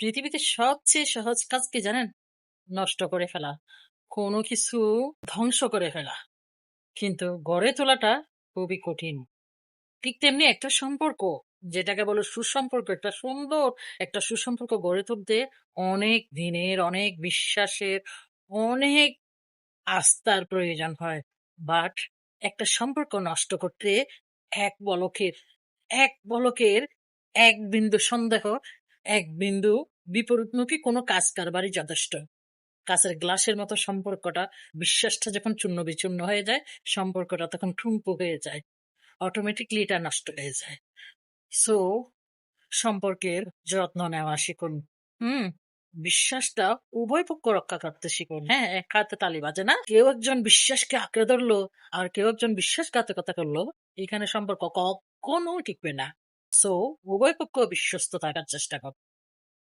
পৃথিবীতে সবচেয়ে সহজ কাজ কি জানেন? নষ্ট করে ফেলা, কোনো কিছু ধ্বংস করে ফেলা। কিন্তু গড়ে তোলাটা খুবই কঠিন। ঠিক তেমনি একটা সম্পর্ক, যেটাকে বলো সুসম্পর্ক, একটা সুন্দর একটা সুসম্পর্ক গড়ে তুলতে অনেক দিনের, অনেক বিশ্বাসের, অনেক আস্থার প্রয়োজন হয়। বাট একটা সম্পর্ক নষ্ট করতে এক পলকের এক পলকের এক বিন্দু সন্দেহ, এক বিন্দু বিপরীতমুখী কোনো কাজ কারবারই যথেষ্ট। কাঁচের গ্লাসের মতো সম্পর্কটা, বিশ্বাসটা যখন চূর্ণ বিচূর্ণ হয়ে যায়, সম্পর্কটা তখন ঠুনকো হয়ে যায়, অটোমেটিকলি এটা নষ্ট হয়ে যায়। সো সম্পর্কের যত্ন নেওয়া শিখুন। হুম বিশ্বাসটা উভয় পক্ষ রক্ষা করতে শিখুন। হ্যাঁ, এক হাতে তালি বাজে না। কেউ একজন বিশ্বাসকে আঁকড়ে ধরলো আর কেউ একজন বিশ্বাসঘাতকতা করলো, এখানে সম্পর্ক কখনো টিকবে না। সো উভয় পক্ষ বিশ্বস্ত থাকার চেষ্টা কর।